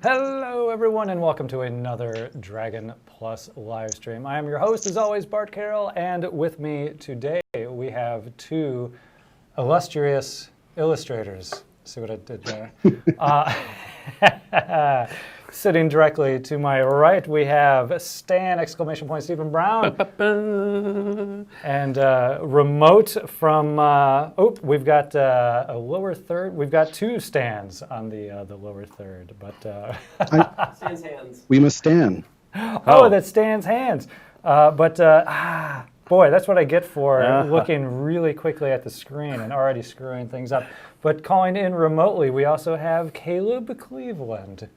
Hello, everyone, and welcome to another Dragon Plus live stream. I am your host, as always, Bart Carroll, and with me today we have two illustrious illustrators. See what I did there? Sitting directly to my right, we have Stan, exclamation point, Stephen Brown. And remote from, we've got a lower third. We've got two Stans on the lower third. But Stan's hands. We must stand. Oh, that's Stan's hands. Boy, that's what I get for looking really quickly at the screen and already screwing things up. But calling in remotely, we also have Caleb Cleveland.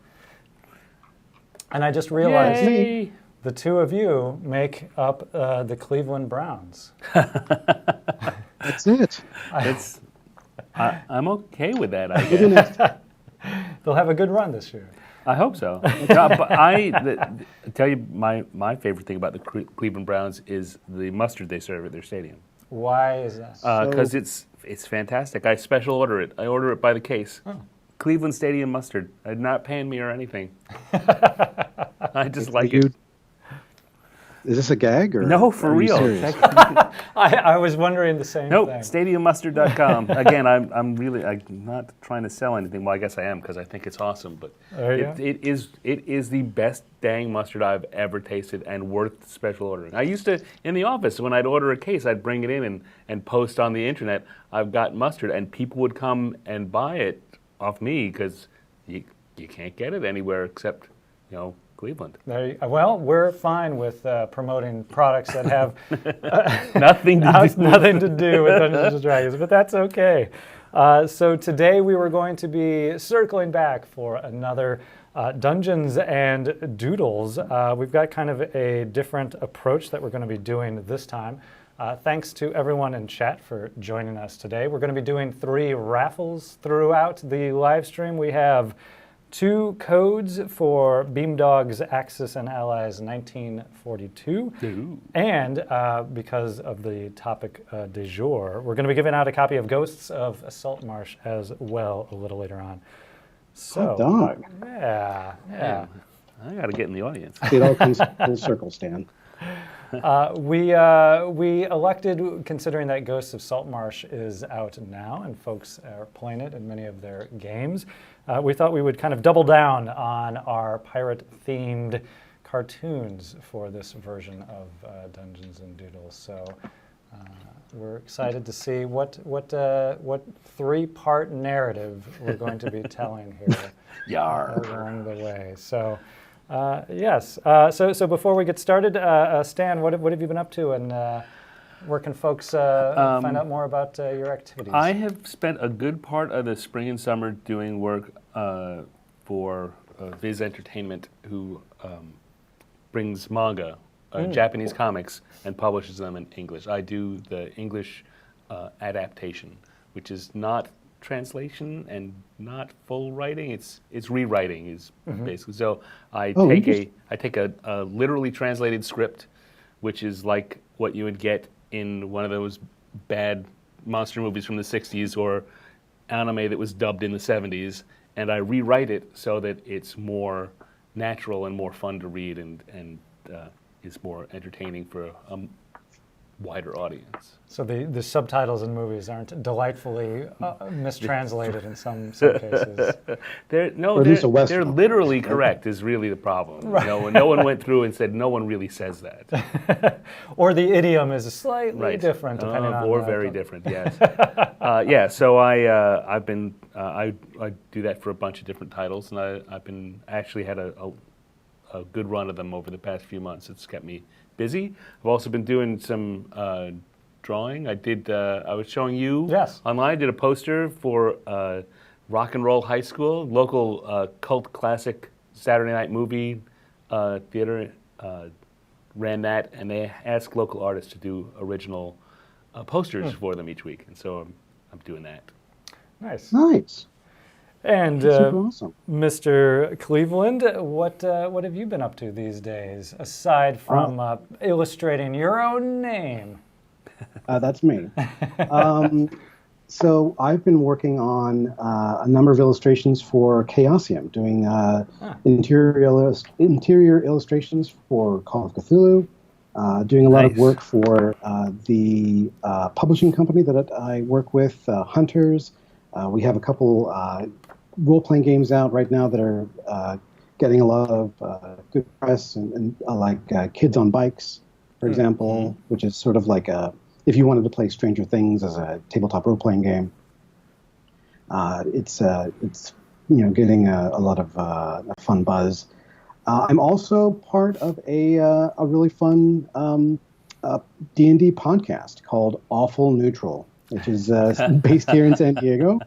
And I just realized the two of you make up the Cleveland Browns. That's it. I'm okay with that, I guess. They'll have a good run this year. I hope so. No, but tell you my favorite thing about the Cleveland Browns is the mustard they serve at their stadium. Why is that? Because it's fantastic. I special order it. I order it by the case. Oh. Cleveland Stadium mustard. They're not paying me or anything. I just like it. Is this a gag or no? For real. I was wondering the same thing. StadiumMustard.com. Again, I'm not trying to sell anything. Well, I guess I am because I think it's awesome. But it is the best dang mustard I've ever tasted and worth special ordering. I used to in the office when I'd order a case, I'd bring it in and post on the internet. I've got mustard, and people would come and buy it off me because you can't get it anywhere except Cleveland. Well, we're fine with promoting products that have nothing to do with Dungeons and Dragons, but that's okay. So today we were going to be circling back for another Dungeons and Doodles. We've got kind of a different approach that we're going to be doing this time. Thanks to everyone in chat for joining us today. We're going to be doing 3 raffles throughout the live stream. We have 2 codes for Beamdog's Axis and Allies 1942. Ooh. And because of the topic du jour, we're going to be giving out a copy of Ghosts of Saltmarsh as well a little later on. So, hot dog. Yeah. I got to get in the audience. It all comes full circle, Stan. We elected, considering that Ghosts of Saltmarsh is out now and folks are playing it in many of their games, we thought we would kind of double down on our pirate-themed cartoons for this version of Dungeons and Doodles. So we're excited to see what 3-part narrative we're going to be telling here along the way. So. Yes. So before we get started, Stan, what have you been up to, and where can folks find out more about your activities? I have spent a good part of the spring and summer doing work for Viz Entertainment, who brings manga, Japanese comics, and publishes them in English. I do the English adaptation, which is not translation and not full writing. It's rewriting is basically. So I take a literally translated script, which is like what you would get in one of those bad monster movies from the 60s or anime that was dubbed in the 70s, and I rewrite it so that it's more natural and more fun to read and is more entertaining for a wider audience. So the subtitles in movies aren't delightfully mistranslated in some cases. They're literally correct is really the problem. Right. No one went through and said no one really says that. Or the idiom is slightly different depending on or very different. Yes. So I do that for a bunch of different titles, and I've been actually had a good run of them over the past few months. It's kept me busy. I've also been doing some drawing. I was showing you online. I did a poster for Rock and Roll High School, local cult classic Saturday night movie theater. Ran that, and they ask local artists to do original posters for them each week, and so I'm doing that. Nice. And awesome. Mr. Cleveland, what have you been up to these days, aside from illustrating your own name? That's me. So I've been working on a number of illustrations for Chaosium, doing interior illustrations for Call of Cthulhu, doing a lot of Nice. work for the publishing company that I work with, Hunters. We have a couple role-playing games out right now that are getting a lot of good press, and like Kids on Bikes, for example, which is sort of like if you wanted to play Stranger Things as a tabletop role-playing game, it's getting a lot of a fun buzz. I'm also part of a really fun D&D podcast called Awful Neutral, which is based here in San Diego,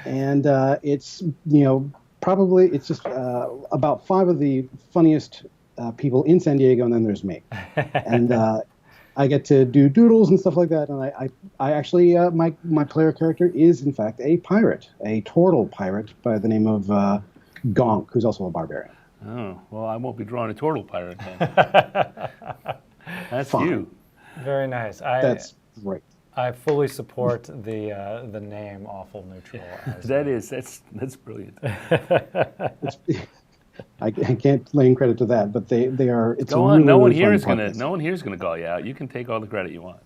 and it's probably it's just about five of the funniest people in San Diego, and then there's me, and I get to do doodles and stuff like that. And I actually my player character is in fact a pirate, a turtle pirate by the name of Gonk, who's also a barbarian. Oh, well, I won't be drawing a turtle pirate then. That's Fine. you. Very nice. That's great. I fully support the name Awful Neutral. That's brilliant. I can't claim credit to that, but they are. It's Go a on. really, No one really here fun is gonna. podcast. No one here is gonna call you out. You can take all the credit you want.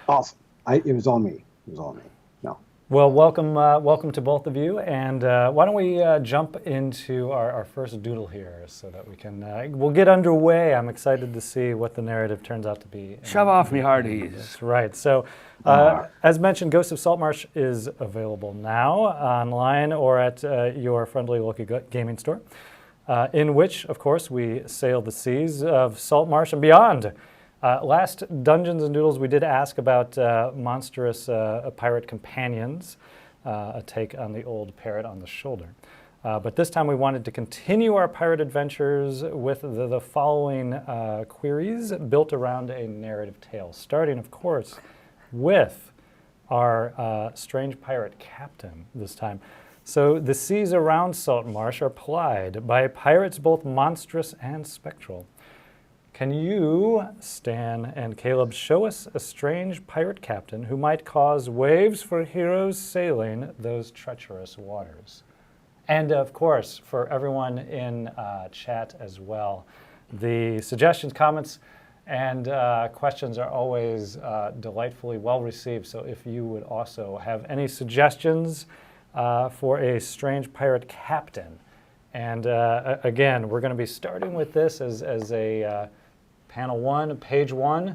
Awesome. It was all me. It was all me. No. Well, welcome to both of you, and why don't we jump into our first doodle here, so that we can we'll get underway. I'm excited to see what the narrative turns out to be. Shove off me hearties. That's right. So, as mentioned, Ghost of Saltmarsh is available now online or at your friendly local gaming store, in which, of course, we sail the seas of Saltmarsh and beyond. Last Dungeons and Doodles, we did ask about monstrous pirate companions, a take on the old parrot on the shoulder. But this time we wanted to continue our pirate adventures with the following queries built around a narrative tale, starting, of course, with our strange pirate captain this time. So the seas around Saltmarsh are plied by pirates both monstrous and spectral. Can you, Stan and Caleb, show us a strange pirate captain who might cause waves for heroes sailing those treacherous waters? And of course, for everyone in chat as well, the suggestions, comments, and questions are always delightfully well received. So if you would also have any suggestions for a strange pirate captain. And again, we're going to be starting with this as a panel one, page one,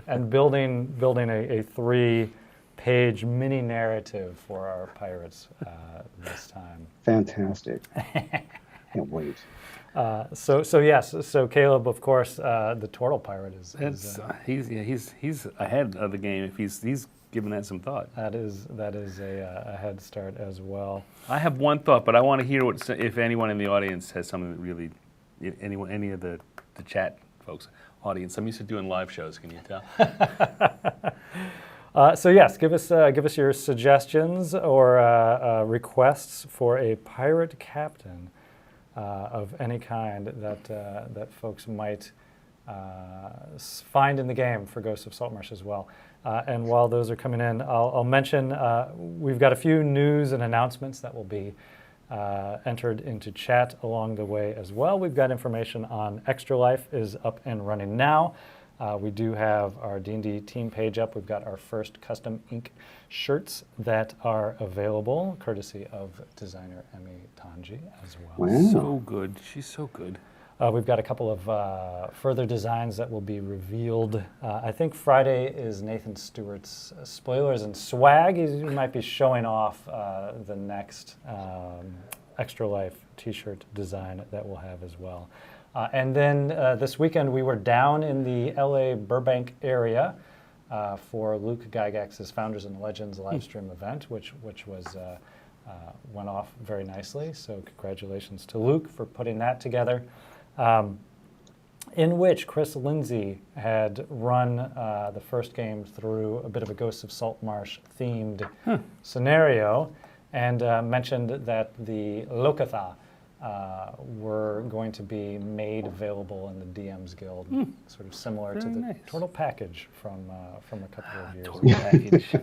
and building a 3-page mini narrative for our pirates this time. Fantastic. Can't wait. So Caleb, of course, the turtle pirate is He's ahead of the game if he's given that some thought. that is a head start as well. I have one thought, but I want to hear if anyone in the audience has something that really, any of the chat folks, audience. I'm used to doing live shows. Can you tell? So yes, give us your suggestions or requests for a pirate captain of any kind that folks might find in the game for Ghosts of Saltmarsh as well. And while those are coming in, I'll mention we've got a few news and announcements that will be entered into chat along the way as well. We've got information on Extra Life is up and running now. We do have our D&D team page up. We've got our first custom ink shirts that are available, courtesy of designer Emmy Tanji as well. Wow. So good. She's so good. We've got a couple of further designs that will be revealed. I think Friday is Nathan Stewart's spoilers and swag. He might be showing off the next Extra Life t-shirt design that we'll have as well. And then this weekend we were down in the LA Burbank area for Luke Gygax's Founders and Legends live stream event, which was went off very nicely. So congratulations to Luke for putting that together. In which Chris Lindsay had run the first game through a bit of a Ghosts of Saltmarsh themed scenario, and mentioned that the Lokatha were going to be made available in the DM's Guild, sort of similar to the nice. Turtle package from a couple of years Turtle ago. package.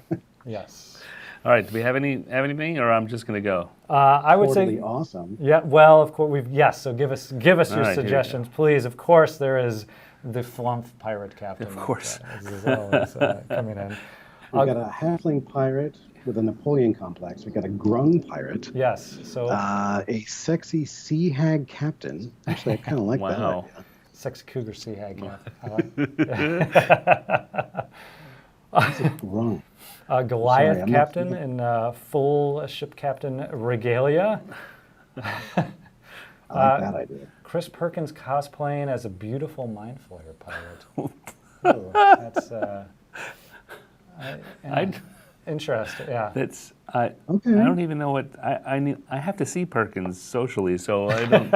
Yes. All right. Do we have anything, or I'm just going to go? I would Totally say awesome. yeah. Well, of course yes. So give us All your right, here we suggestions, please. Of course, there is the Flump pirate captain. Of course. That is always coming in. We've got a halfling pirate with a Napoleon complex. We've got a grung pirate. Yes. So A sexy sea hag captain. Actually, I kind of like that Wow. idea. Sex cougar sea hag. Yeah. I like. What's a grung? Goliath Sorry, I'm not captain familiar. in full ship captain regalia. I like that idea. Chris Perkins cosplaying as a beautiful mind flayer pirate. Ooh, that's interesting. Yeah. That's I. Okay. I don't even know what I need. I have to see Perkins socially, so I don't.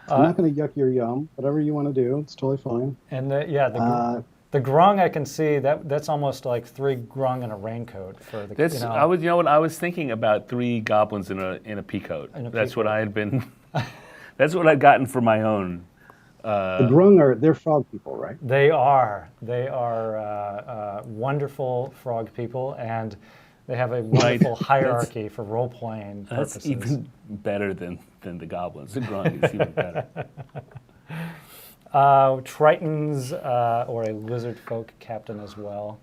I'm not going to yuck your yum. Whatever you want to do, it's totally fine. And the grung I can see that's almost like 3 grung in a raincoat for the. That's I was. You know what? I was thinking about 3 goblins in a peacoat. In a That's what peacoat. I had been. That's what I'd gotten for my own. The grung they're frog people, right? They are wonderful frog people, and they have a wonderful hierarchy for role playing purposes. That's even better than the goblins. The grung is even better. Tritons or a lizard folk captain as well.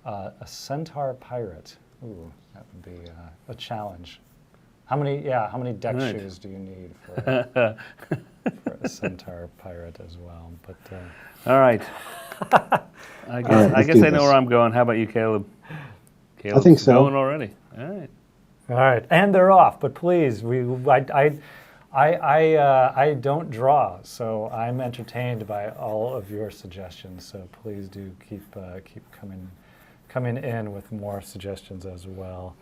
A centaur pirate. Ooh, that would be a challenge. How many deck Right. shoes do you need for a centaur pirate as well? But All right. I guess let's I do know this. where I'm going. How about you, Caleb? Caleb's think so. Going already. All right. all right, and they're off. But please, I don't draw, so I'm entertained by all of your suggestions. So please do keep coming in with more suggestions as well.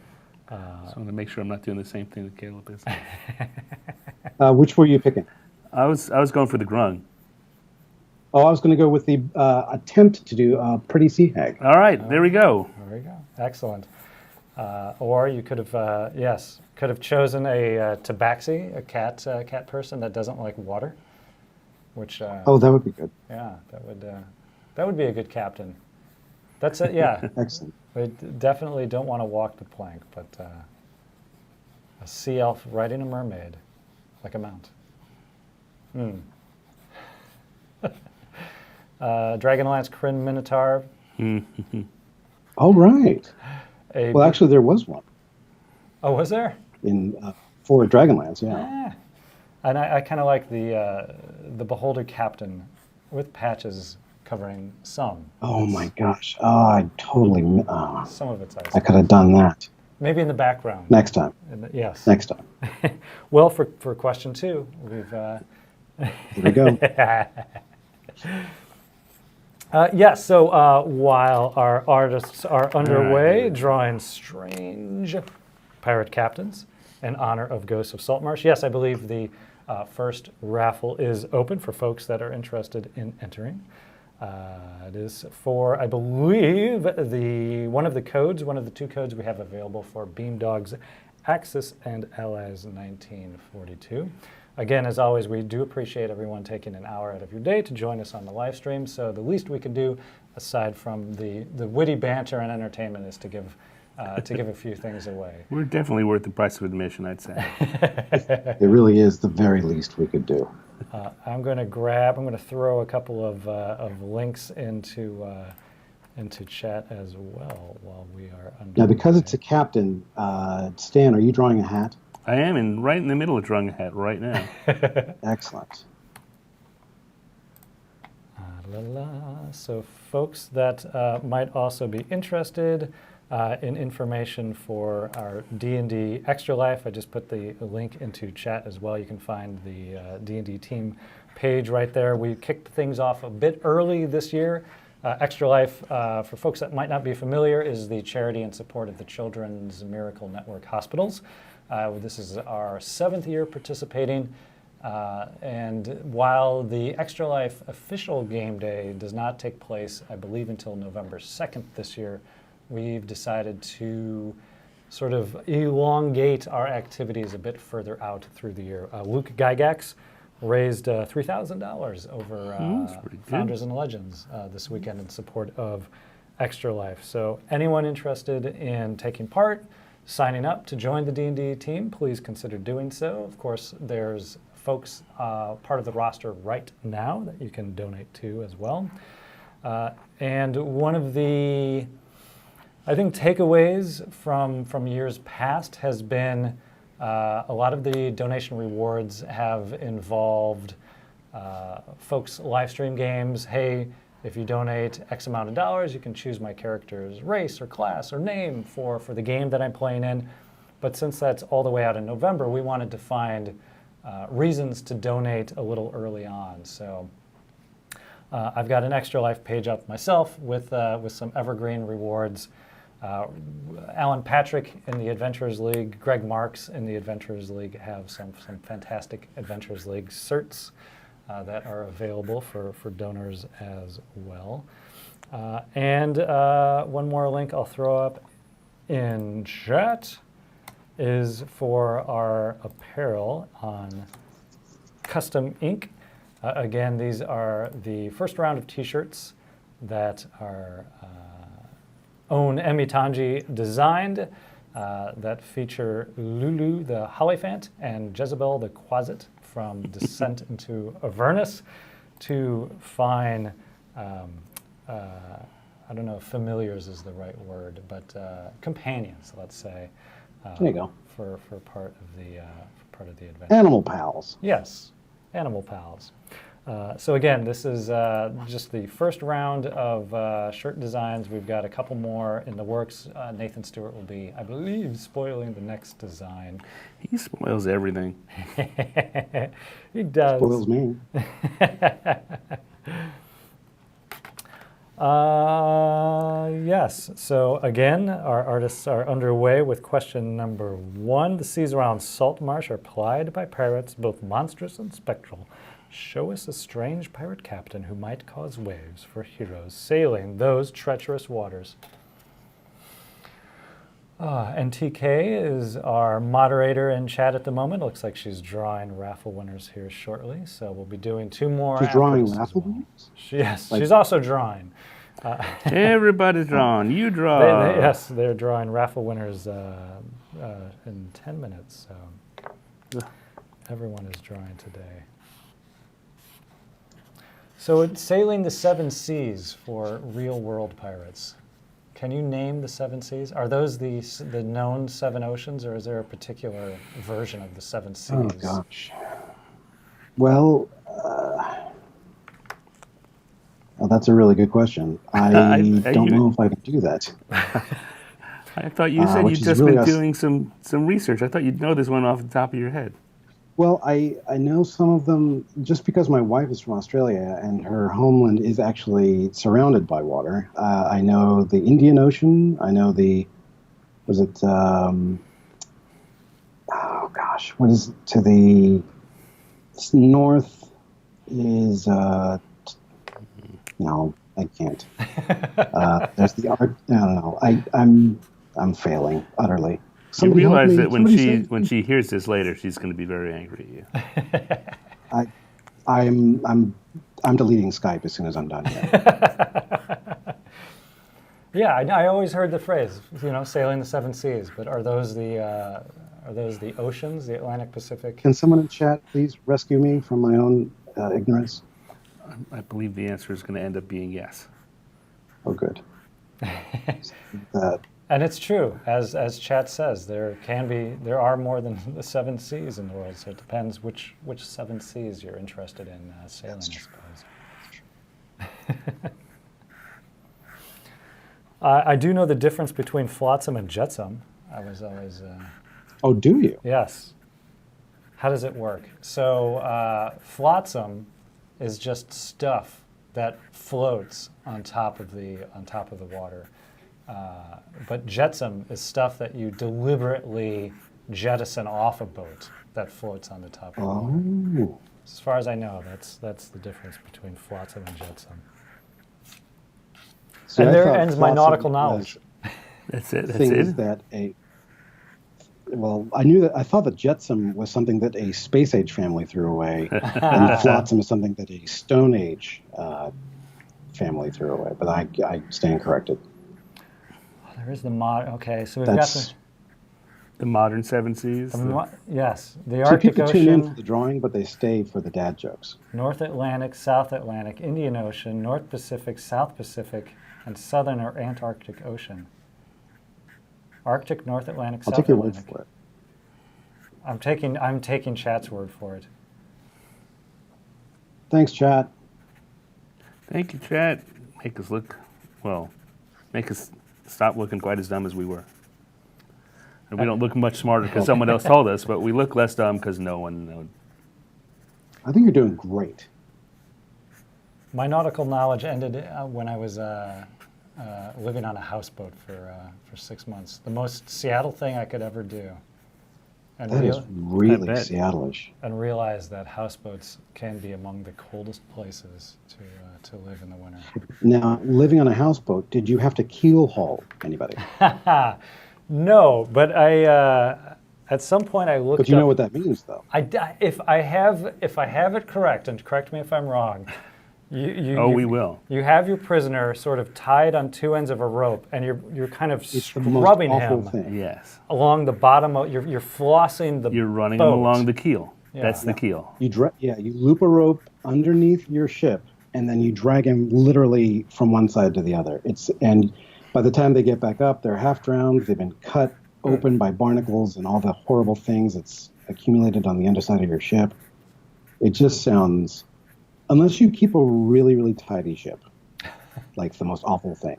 Just want to make sure I'm not doing the same thing that Caleb is. Which were you picking? I was going for the grung. Oh, I was going to go with the attempt to do Pretty Sea Hag. All right, there we go. There we go. Excellent. Or you could have chosen a tabaxi, a cat person that doesn't like water, which Oh, that would be good. yeah, that would be a good captain. That's it. Yeah, Excellent. we definitely don't want to walk the plank, but a sea elf riding a mermaid like a mount. Dragonlance Kryn Minotaur. All right. Well, actually, there was one Oh, was there? in for Dragonlance. Yeah. And I kind of like the Beholder Captain with patches covering some. Oh my gosh. Oh, I totally. Some of it's ice. I could have done that Maybe in the background. next time. Yes. Next time. Well, for question 2, we've. Here we go. Yes, so while our artists are underway right. drawing strange pirate captains in honor of Ghosts of Saltmarsh, yes, I believe the first raffle is open for folks that are interested in entering. It is for, I believe, one of the 2 codes we have available for Beamdog's Axis and Allies 1942. Again, as always, we do appreciate everyone taking an hour out of your day to join us on the live stream. So the least we can do, aside from the witty banter and entertainment, is to give a few things away. We're definitely worth the price of admission, I'd say. It really is the very least we could do. I'm going to throw a couple of links into chat as well while we are under. Now, because it's a captain, Stan, are you drawing a hat? I am right in the middle of drawing a hat right now. Excellent. So folks that might also be interested in information for our D&D Extra Life, I just put the link into chat as well. You can find the D&D team page right there. We kicked things off a bit early this year. Extra Life, for folks that might not be familiar, is the charity in support of the Children's Miracle Network Hospitals. This is our 7th year participating. And while the Extra Life official game day does not take place, I believe, until November 2nd this year, we've decided to sort of elongate our activities a bit further out through the year. Luke Gygax raised $3,000 over That's pretty good. Founders and Legends this weekend in support of Extra Life. So anyone interested in taking part, signing up to join the D&D team, please consider doing so. Of course, there's folks part of the roster right now that you can donate to as well. And one of the, I think, takeaways from years past has been a lot of the donation rewards have involved folks live stream games. Hey, if you donate X amount of dollars, you can choose my character's race or class or name for the game that I'm playing in. But since that's all the way out in November, we wanted to find reasons to donate a little early on. So I've got an Extra Life page up myself with some evergreen rewards. Alan Patrick in the Adventurers League, Greg Marks in the Adventurers League have some fantastic Adventurers League certs that are available for donors as well. And one more link I'll throw up in chat is for our apparel on Custom Ink. Again, these are the first round of t-shirts that our own Emi Tanji designed that feature Lulu the Hollyphant and Jezebel the Quasit from Descent into Avernus to fine, I don't know if familiars is the right word, but companions, let's say. There you go. For part of the adventure. Animal pals. Yes, animal pals. So again, this is just the first round of shirt designs. We've got a couple more in the works. Nathan Stewart will be, I believe, spoiling the next design. He spoils everything. He does. Spoils me. Yes, so again, our artists are underway with question number 1. The seas around Salt Marsh are plied by pirates, both monstrous and spectral. Show us a strange pirate captain who might cause waves for heroes sailing those treacherous waters. And TK is our moderator in chat at the moment. Looks like she's drawing raffle winners here shortly, so we'll be doing 2 more. She's drawing after this as raffle well. winners? Yes, she's also drawing. Everybody's drawing. You draw. Yes, they're drawing raffle winners in 10 minutes, so everyone is drawing today. So it's sailing the 7 seas for real-world pirates. Can you name the 7 seas? Are those the known 7 oceans, or is there a particular version of the 7 seas? Oh, gosh. Well, that's a really good question. I don't know if I can do that. I thought you said you'd just really been doing some research. I thought you'd know this one off the top of your head. Well, I know some of them just because my wife is from Australia and her homeland is actually surrounded by water. I know the Indian Ocean. I know what is to the north is, no, I can't. There's the art, I don't know. I'm failing utterly. Somebody you realize that when she hears this later, she's going to be very angry at you. I'm deleting Skype as soon as I'm done here. Yeah, I always heard the phrase, sailing the 7 seas. But are those the oceans, the Atlantic, Pacific? Can someone in chat please rescue me from my own ignorance? I believe the answer is going to end up being yes. Oh, good. And it's true, as chat says, there are more than the 7 seas in the world. So it depends which 7 seas you're interested in sailing, I suppose. I do know the difference between flotsam and jetsam. I was always. Oh, do you? Yes. How does it work? So flotsam is just stuff that floats on top of the water. But jetsam is stuff that you deliberately jettison off a boat that floats on the top of the water. As far as I know, that's the difference between flotsam and jetsam. So and there ends my nautical knowledge. That's it. I thought that jetsam was something that a space age family threw away, and flotsam is something that a Stone Age family threw away. But I stand corrected. There is the mod. Okay, so we've got That's The modern seven seas. yes, the see, Arctic people tune in for Ocean, the drawing, but they stay for the dad jokes. North Atlantic, South Atlantic, Indian Ocean, North Pacific, South Pacific, and Southern or Antarctic Ocean. Arctic, North Atlantic, I'll South take your word Atlantic. for it. I'm taking chat's word for it. Thanks, chat. Thank you, chat. Make us stop looking quite as dumb as we were. And we don't look much smarter because someone else told us, but we look less dumb because no one knows. I think you're doing great. My nautical knowledge ended when I was living on a houseboat for 6 months. The most Seattle thing I could ever do. And That is I really bet. Seattle-ish. and realize that houseboats can be among the coldest places to live in the winter. Now, living on a houseboat, did you have to keel haul anybody? No, but I at some point I looked. But you up, know what that means, though. if I have it correct, and correct me if I'm wrong. We will. You have your prisoner sort of tied on two ends of a rope, and you're kind of It's the most scrubbing awful him thing. Yes. along the bottom of. You're flossing the. You're running boat. them along the keel. Yeah. That's the keel. You loop a rope underneath your ship, and then you drag him literally from one side to the other. And by the time they get back up, they're half drowned. They've been cut open by barnacles and all the horrible things that's accumulated on the underside of your ship. It just sounds, unless you keep a really, really tidy ship, like the most awful thing.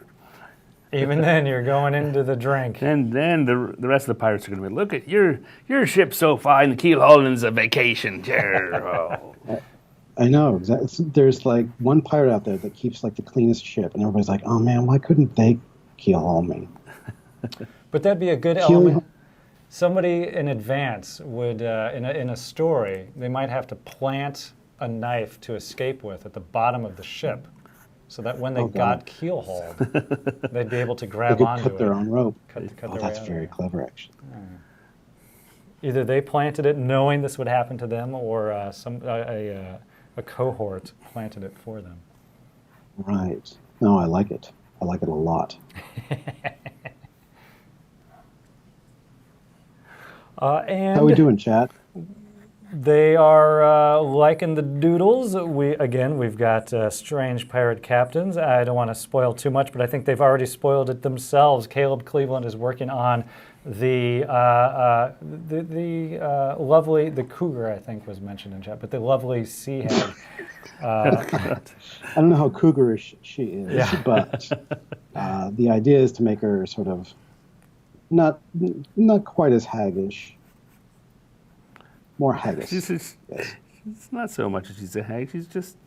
Even then, you're going into the drink. And then the rest of the pirates are going to be, look at your ship's so fine, the keel hauling's a vacation. Oh. I know, exactly. There's like one pirate out there that keeps like the cleanest ship, and everybody's like, oh man, why couldn't they keel haul me? But that'd be a good element. Somebody in advance would, in a story, they might have to plant a knife to escape with at the bottom of the ship, so that when they got keel hauled, they'd be able to They grab could onto cut it. their own rope. Cut Oh, their that's way out very of it. clever, actually. Either they planted it knowing this would happen to them, or a cohort planted it for them. Right. No, I like it. I like it a lot. And How we doing, chat? they are liking the Doodles. We've got strange pirate captains. I don't want to spoil too much, but I think they've already spoiled it themselves. Caleb Cleveland is working on the lovely cougar, I think was mentioned in chat, but the lovely sea hag. I don't know how cougarish she is, but the idea is to make her sort of not quite as haggish, more haggis. It's not so much that she's a hag. She's just,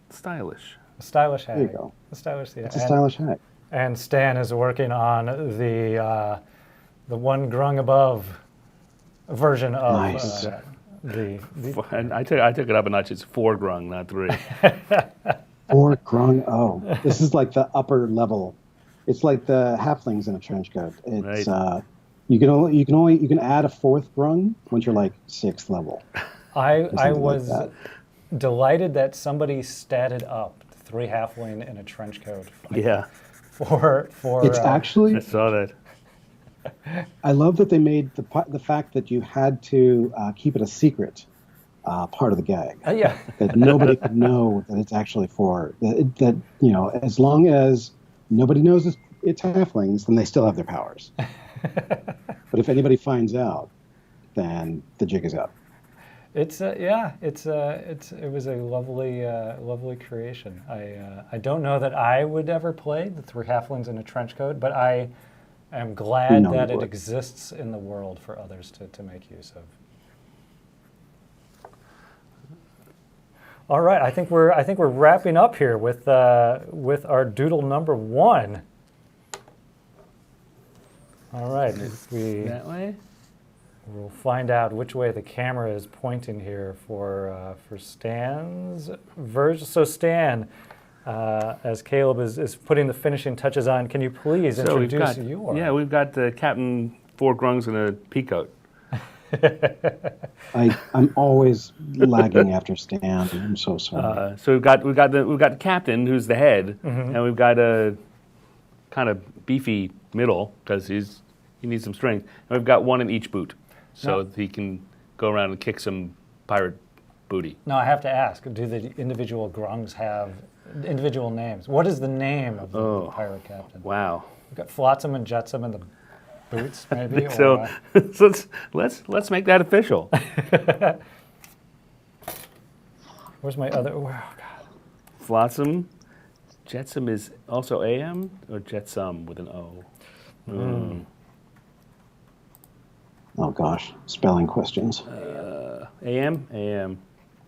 stylish. A stylish hag. There you go. A stylish sea hag. It's a stylish hag. And Stan is working on the one grung above version of Nice. And I took it up a notch. It's 4 grung, not 3. Or grung. Oh, this is like the upper level. It's like the halflings in a trench coat. It's Right. you can add a 4th grung once you're like 6th level. I something like was that. delighted that somebody statted up 3 halfling in a trench coat. Yeah, For It's actually I saw that. I love that they made the fact that you had to keep it a secret part of the gag. yeah. That nobody could know that it's actually for that. As long as nobody knows it's halflings, then they still have their powers. But if anybody finds out, then the jig is up. It was a lovely creation. I don't know that I would ever play the 3 halflings in a trench coat, but I am glad No, that you it would. exists in the world for others to make use of. All right, I think we're wrapping up here with our doodle number 1. All right, That way? we'll find out which way the camera is pointing here for Stan's version. So Stan, as Caleb is putting the finishing touches on, can you please introduce yours? Yeah, we've got Captain 4 grungs and a peacoat. I'm always lagging after Stan. I'm so sorry. So we've got the captain who's the head, and we've got a kind of beefy middle because he needs some strength. And we've got one in each boot, so he can go around and kick some pirate booty. Now I have to ask: do the individual grungs have individual names? What is the name of the pirate captain? Wow. We've got Flotsam and Jetsam in the boots, maybe. So, let's make that official. Where's my other? Oh God. Flotsam, Jetsam is also AM or Jetsam with an O. Oh gosh, spelling questions. AM, AM.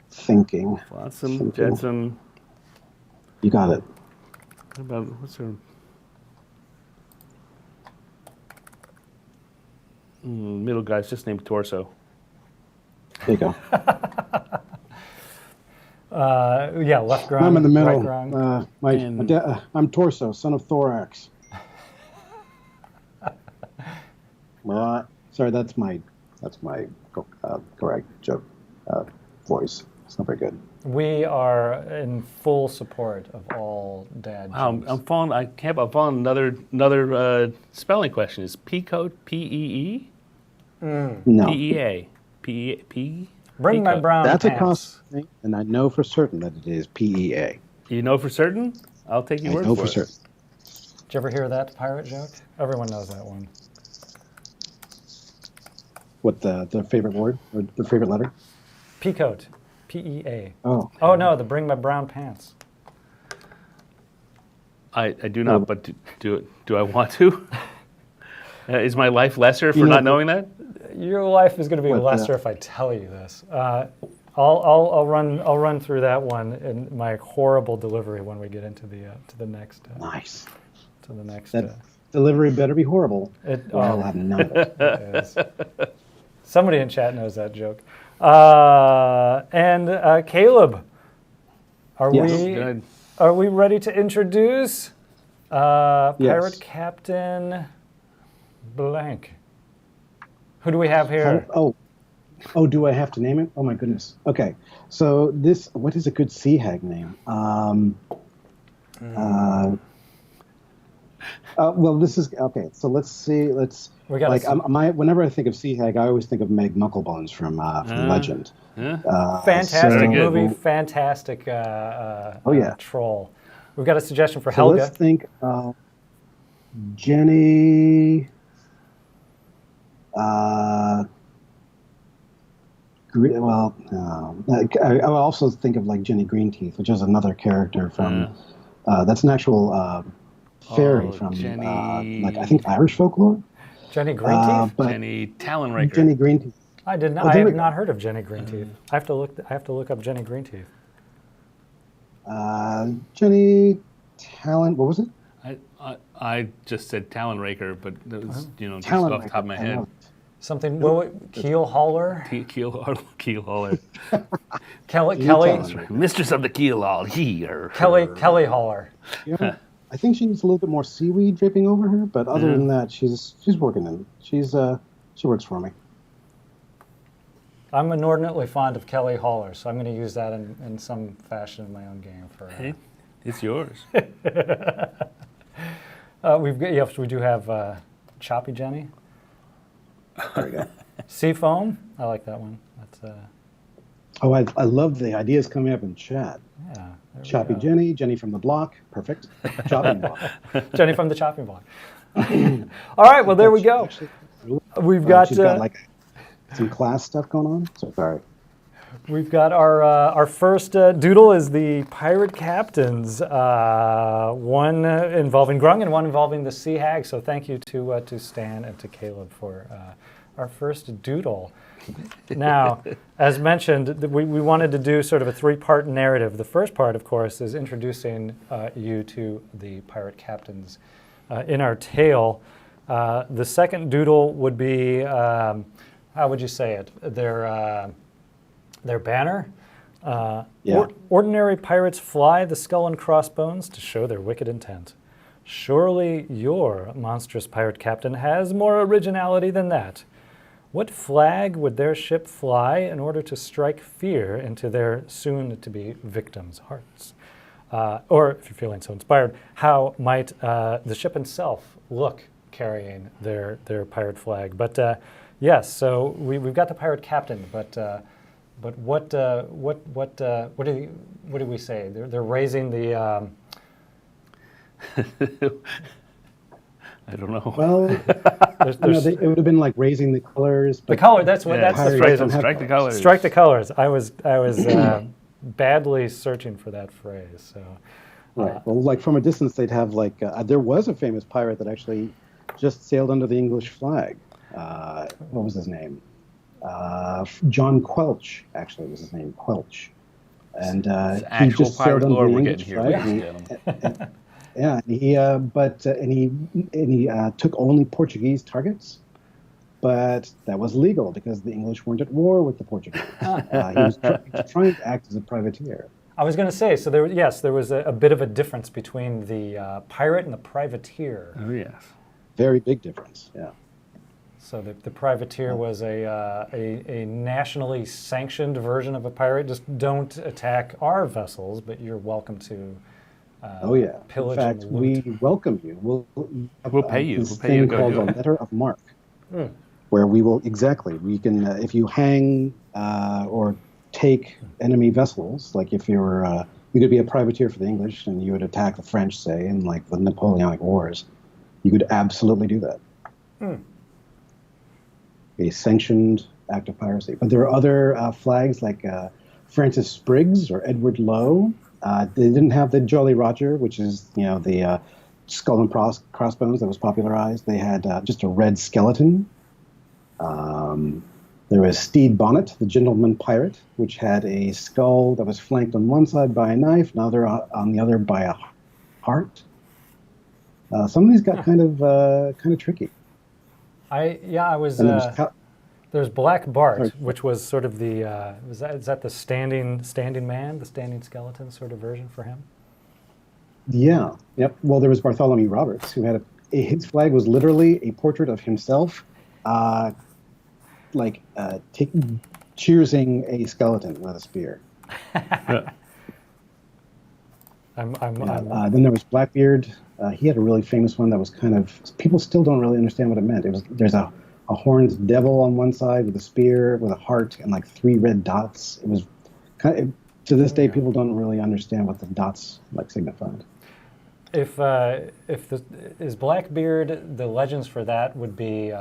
Thinking. Flotsam, Jetsam. You got it. What about what's her? Middle guy's just named Torso. There you go. Yeah, left grung. I'm in the middle. Right grung. I'm Torso, son of Thorax. Sorry, that's my correct joke voice. It's not very good. We are in full support of all dad jokes. I'm falling. I'm falling another spelling question. Is Peacoat P-E-E? No. P-E-A. P-E-P? Bring my brown That's pants. a cross thing, and I know for certain that it is P-E-A. You know for certain? I'll take your word I know for for it. certain. Did you ever hear that pirate joke? Everyone knows that one. What the favorite word or the favorite letter? Peacoat. P-E-A. Oh. Oh no, the bring my brown pants. I do not, but do I want to? Is my life lesser for not knowing that? Your life is going to be lesser if I tell you this. I'll run through that one in my horrible delivery when we get into the next. Nice. To the next. That delivery better be horrible. I'll have none of it. It is. Somebody in chat knows that joke. And Caleb, Yes. are we ready to introduce Pirate Yes. Captain Blank? Who do we have here? Oh, do I have to name it? Oh my goodness. Okay. So what is a good sea hag name? Well, this is okay. So let's see. We gotta see. Whenever I think of sea hag, I always think of Meg Knucklebones from Legend. Fantastic movie, fantastic troll. We've got a suggestion for Helga. Let's think Jenny. I also think of like Jenny Greenteeth, which is another character from. That's an actual fairy from Jenny. I think Irish folklore. Jenny Greenteeth. Jenny Talonraker. Jenny Greenteeth. I did not. I have not heard of Jenny Greenteeth. I have to look up Jenny Greenteeth. Jenny Talon. What was it? I just said Talonraker, but it was just Talon off the top of my head. Something. Keel hauler. Keel hauler. Kelly. Mistress of the keel haul here. Kelly hauler. Yeah. I think she needs a little bit more seaweed dripping over her, but other than that, she's working in. She works for me. I'm inordinately fond of Kelly Hauler, so I'm going to use that in some fashion in my own game. Hey, it's yours. We do have Choppy Jenny. There we go. Seafoam. I like that one. That's Oh, I love the ideas coming up in chat. yeah. Choppy Jenny from the block. Perfect. Chopping block. Jenny from the chopping block. All right, well there we go. We've got, she's got like some class stuff going on. So sorry. We've got our first doodle is the pirate captains, one involving Grung and one involving the Sea Hag. So thank you to Stan and to Caleb for our first doodle. Now, as mentioned, we wanted to do sort of a three-part narrative. The first part, of course, is introducing you to the pirate captains in our tale. The second doodle would be, how would you say it? Their banner. Ordinary pirates fly the skull and crossbones to show their wicked intent. Surely your monstrous pirate captain has more originality than that. What flag would their ship fly in order to strike fear into their soon-to-be victims' hearts? Or, if you're feeling so inspired, how might the ship itself look carrying their pirate flag. But yes, so we've got the pirate captain. But what did we say? They're raising the. I don't know. Well, it would have been like raising the colors. The color. That's what. Yeah, That's the phrase. strike the colors. Strike the colors. I was badly searching for that phrase. So. Right. Well, like from a distance, they'd have like there was a famous pirate that actually just sailed under the English flag. What was his name? John Quelch, actually, was his name, Quelch. And he just sailed under the English flag. Yeah, he took only Portuguese targets, but that was legal because the English weren't at war with the Portuguese. He was trying to act as a privateer. I was going to say, so there was a bit of a difference between the pirate and the privateer. Oh yes, very big difference. Yeah. So the privateer was a nationally sanctioned version of a pirate. Just don't attack our vessels, but you're welcome to. Pillage. In fact, and loot. we welcome you. We'll pay you. This We'll pay you thing called a letter of marque, where we will we can if you hang or take enemy vessels, like if you're you could be a privateer for the English and you would attack the French, say, in like the Napoleonic Wars, you could absolutely do that. A sanctioned act of piracy. But there are other flags like Francis Spriggs or Edward Lowe. They didn't have the Jolly Roger, which is the skull and crossbones that was popularized. They had just a red skeleton. There was Stede Bonnet, the gentleman pirate, which had a skull that was flanked on one side by a knife, another on the other by a heart. Some of these got kind of tricky. I was. There's Black Bart, which was sort of the is that the standing man, the standing skeleton sort of version for him? Yeah. Yep. Well, there was Bartholomew Roberts, who had his flag was literally a portrait of himself, cheersing a skeleton with a spear. Then there was Blackbeard. He had a really famous one that was kind of people still don't really understand what it meant. There's a horned devil on one side with a spear, with a heart, and like 3 red dots. It was to this day, people don't really understand what the dots signified. Is Blackbeard, the legends for that would be,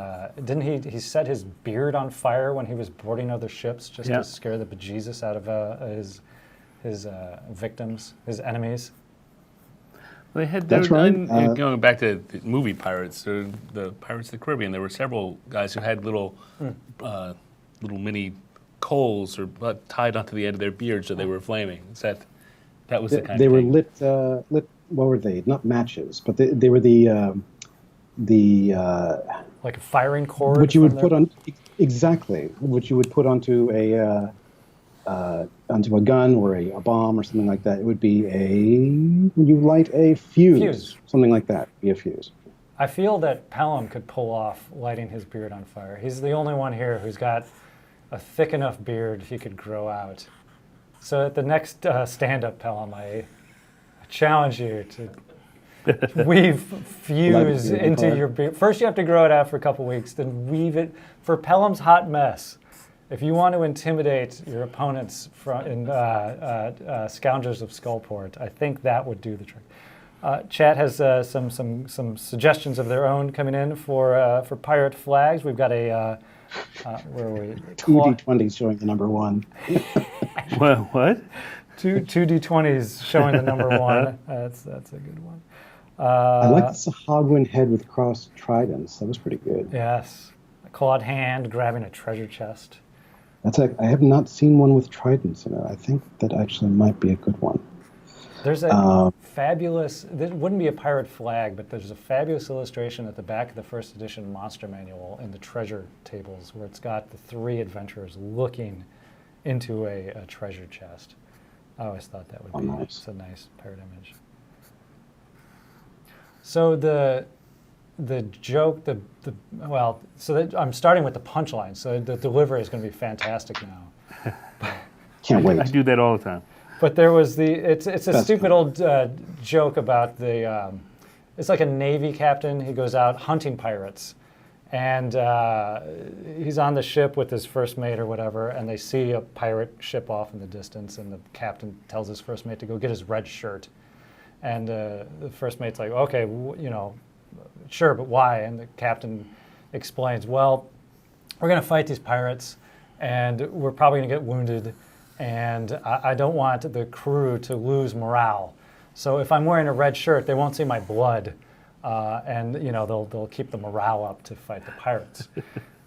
didn't he set his beard on fire when he was boarding other ships just to scare the bejesus out of his victims, his enemies? They had going back to the movie Pirates, or the Pirates of the Caribbean. There were several guys who had little mini coals or tied onto the end of their beard so they were flaming. That was the kind of thing. They were lit. What were they? Not matches, but they were the like a firing cord. Which you would put on which you would put onto a gun or a bomb or something like that. It would be when you light a fuse. Something like that. Be a fuse. I feel that Pelham could pull off lighting his beard on fire. He's the only one here who's got a thick enough beard he could grow out. So at the next stand-up, Pelham, I challenge you to weave fuse into your beard. First you have to grow it out for a couple weeks, then weave it for Pelham's hot mess. If you want to intimidate your opponents in Scoundrels of Skullport, I think that would do the trick. Chat has some suggestions of their own coming in for pirate flags. We've got a where are we? 2 D20s showing the number 1. What? Two D20s showing the number 1. That's a good one. I like the Sahagwin head with crossed tridents. That was pretty good. Yes, a clawed hand grabbing a treasure chest. I have not seen one with tridents in it. I think that actually might be a good one. There's a fabulous, this wouldn't be a pirate flag, but there's a fabulous illustration at the back of the first edition Monster Manual in the treasure tables where it's got the 3 adventurers looking into a treasure chest. I always thought that would be nice. A nice pirate image. So the joke, I'm starting with the punchline, so the delivery is going to be fantastic now. Can't wait. I do that all the time. But there was it's a stupid old joke about the it's like a Navy captain. He goes out hunting pirates. And he's on the ship with his first mate or whatever, and they see a pirate ship off in the distance, and the captain tells his first mate to go get his red shirt. And the first mate's like, okay, sure, but why? And the captain explains, well, we're going to fight these pirates, and we're probably going to get wounded, and I don't want the crew to lose morale. So if I'm wearing a red shirt, they won't see my blood. And they'll keep the morale up to fight the pirates.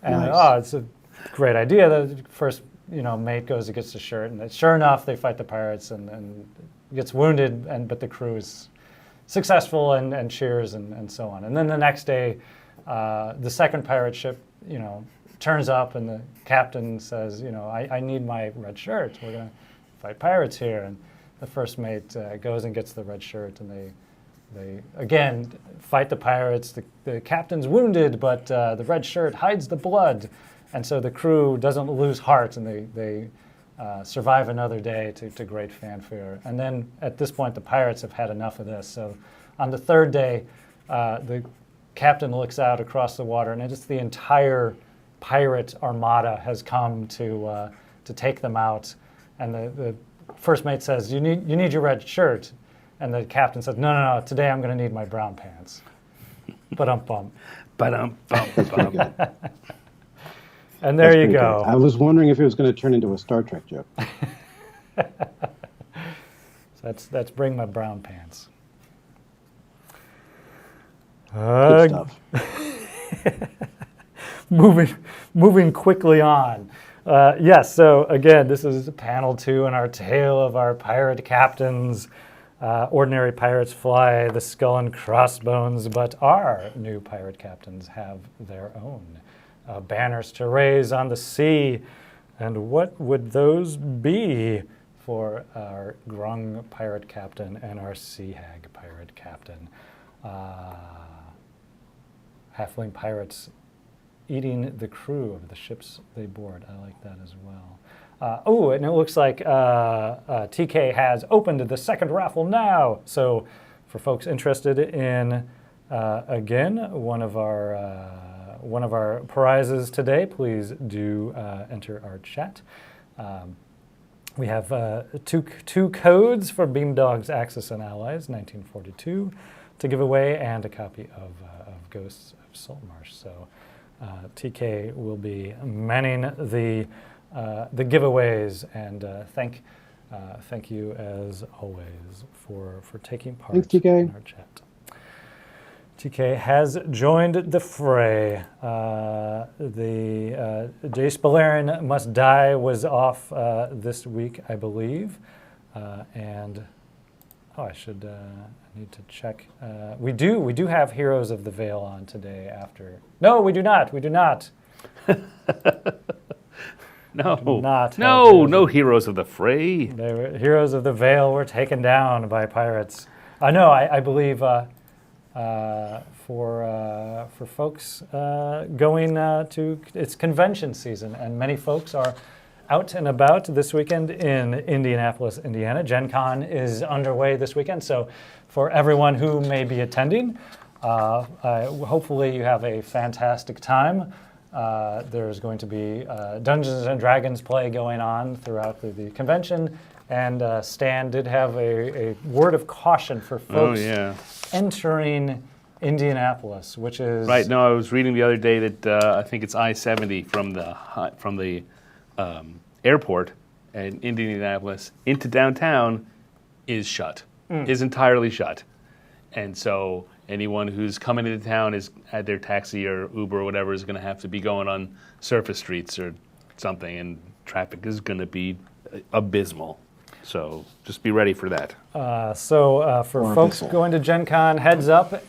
And Nice. it's a great idea. The first mate goes and gets the shirt, and sure enough, they fight the pirates and gets wounded, but the crew is successful and cheers and so on. And then the next day, the second pirate ship turns up, and the captain says, I need my red shirt. We're gonna fight pirates here. And the first mate goes and gets the red shirt, and they again fight the pirates. The captain's wounded, but the red shirt hides the blood, and so the crew doesn't lose heart, and they survive another day to great fanfare. And then at this point, the pirates have had enough of this. So on the third day, the captain looks out across the water, and it's the entire pirate armada has come to take them out. And the first mate says, "You need your red shirt." And the captain said, no, today I'm going to need my brown pants. Ba-dum-bum. Ba-dum-bum-bum. And there you Pretty go. good. I was wondering if it was going to turn into a Star Trek joke. So that's bring my brown pants. Good stuff. Moving quickly on. Yes, so again, this is panel 2 in our tale of our pirate captains. Ordinary pirates fly the skull and crossbones, but our new pirate captains have their own banners to raise on the sea. And what would those be for our Grung pirate captain and our Sea Hag pirate captain? Halfling pirates eating the crew of the ships they board. I like that as well. And it looks like TK has opened the second raffle now. So for folks interested in, again, one of our prizes today, please do enter our chat. We have two codes for Beamdog's Axis and Allies, 1942, to give away, and a copy of Ghosts of Saltmarsh. So TK will be manning the giveaways, and thank you as always for taking part Thanks, TK. in our chat. TK has joined the fray. The Jace Balerion Must Die was off this week, I believe, and I need to check. We do have Heroes of the Veil on today. After no, we do not. We do not. No Heroes of the Fray. Heroes of the Veil were taken down by pirates. No, I believe for folks going to it's convention season, and many folks are out and about this weekend in Indianapolis, Indiana. Gen Con is underway this weekend, so for everyone who may be attending, hopefully you have a fantastic time. There's going to be Dungeons and Dragons play going on throughout the convention, and Stan did have a word of caution for folks entering Indianapolis, which is right. No, I was reading the other day that I think it's I-70 from the airport in Indianapolis into downtown is shut, is entirely shut, and so anyone who's coming into town is at their taxi or Uber or whatever is going to have to be going on surface streets or something, and traffic is going to be abysmal. So just be ready for that. For folks going to Gen Con, heads up,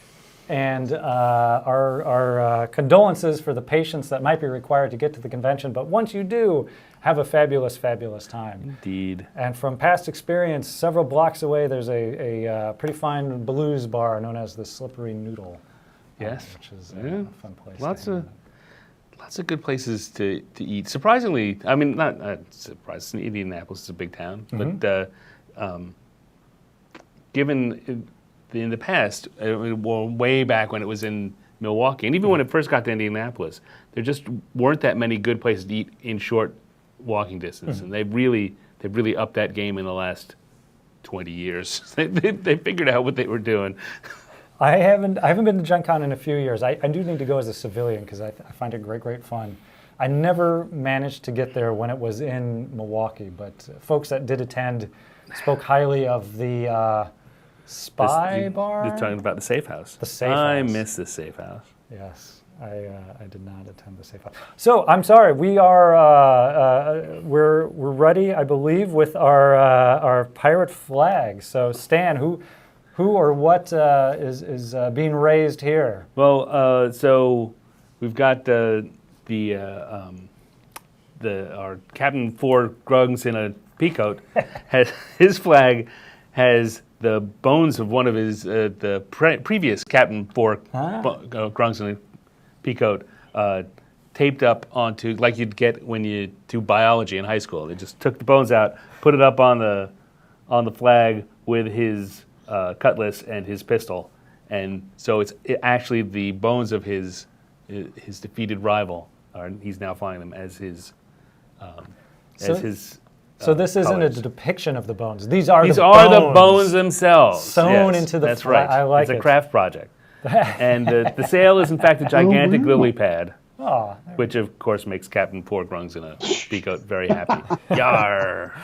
and our condolences for the patience that might be required to get to the convention. But once you do, have a fabulous, fabulous time. Indeed. And from past experience, several blocks away, there's a pretty fine blues bar known as the Slippery Noodle. Yes. Which is a fun place. Lots of good places to eat. Surprisingly, I mean, not surprised. Indianapolis is a big town, but given in the past, well, way back when it was in Milwaukee, and even when it first got to Indianapolis, there just weren't that many good places to eat in short walking distance, and they've really upped that game in the last 20 years. They figured out what they were doing. I haven't been to Gen Con in a few years. I do need to go as a civilian because I find it great fun. I never managed to get there when it was in Milwaukee, but folks that did attend spoke highly of the Spy Bar. You're talking about the Safe House. The Safe I House. miss the Safe House. Yes, I did not attend the Safe House. So I'm sorry. We are we're ready, I believe, with our pirate flag. So Stan, who or what is being raised here? Well, so we've got our Captain 4 Grungs in a peacoat. His flag has the bones of one of his previous Captain 4 Grungs in a peacoat taped up onto, like you'd get when you do biology in high school. They just took the bones out, put it up on the flag with his cutlass and his pistol, and so it's actually the bones of his defeated rival. He's now flying them as his. So this isn't colors. a depiction of the bones. These are the bones themselves. Sewn into the That's flag. right. I like it's it. a craft project. And the sail is in fact a gigantic lily pad, Oh, which of course makes Captain 4 Grungs in a peacoat very happy. Yar!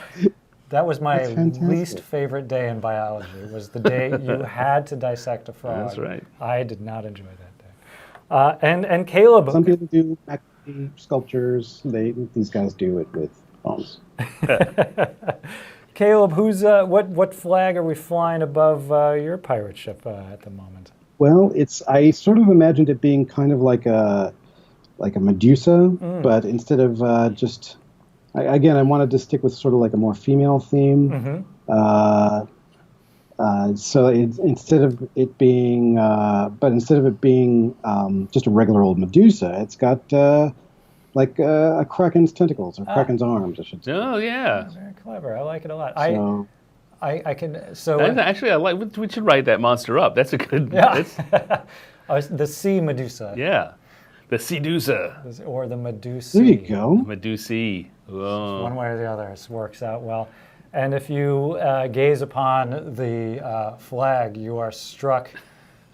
that was my That's fantastic. least favorite day in biology. It was the day you had to dissect a frog. That's right. I did not enjoy that day. And Caleb. Some people do macrame sculptures. These guys do it with bones. Caleb, who's what flag are we flying above your pirate ship at the moment? Well, I sort of imagined it being kind of like a Medusa, but instead of I wanted to stick with sort of like a more female theme. So instead of it being just a regular old Medusa, it's got like a kraken's tentacles or kraken's arms, I should say. Oh yeah. Very clever. I like it a lot. So, I can so Actually, I like. We should write that monster up. That's a good. yeah. The sea Medusa. Yeah. The Sedusa. Or the Medusa. there you go. Medusi. Oh. One way or the other, it works out well. And if you gaze upon the flag, you are struck,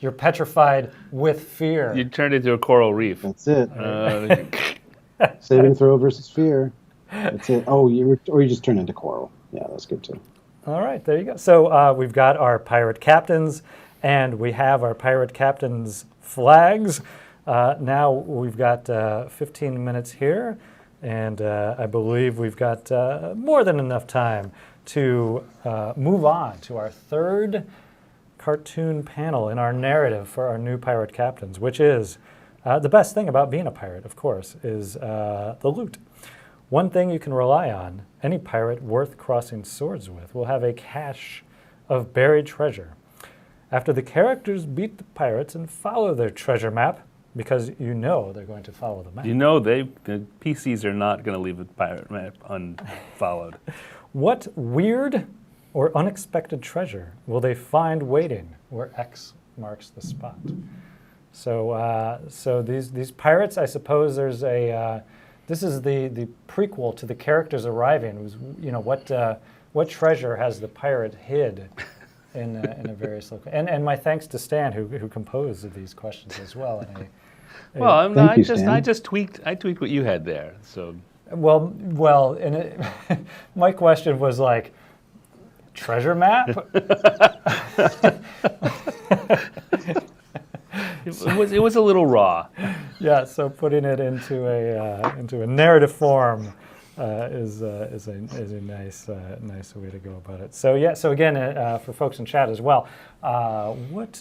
you're petrified with fear. You turned into a coral reef. That's it. Uh, Saving throw versus fear. That's it. Oh, you just turn into coral. Yeah, that's good too. All right, there you go. So we've got our pirate captains, and we have our pirate captains' flags. Now we've got 15 minutes here, and I believe we've got more than enough time to move on to our third cartoon panel in our narrative for our new pirate captains, which is the best thing about being a pirate, of course, is the loot. One thing you can rely on, any pirate worth crossing swords with will have a cache of buried treasure. After the characters beat the pirates and follow their treasure map, because you know they're going to follow the map. you know, the PCs are not going to leave the pirate map unfollowed. What weird or unexpected treasure will they find waiting where X marks the spot? So, so these pirates, I suppose there's a. This is the prequel to the characters arriving. It was, you know, what treasure has the pirate hid in a various locations? And my thanks to Stan who composed these questions as well. Well, Thank you, I Stan. tweaked what you had there. So Well, and my question was like, treasure map? it was a little raw. Yeah, so putting it into a narrative form is a nice way to go about it. So yeah, so again, for folks in chat as well, what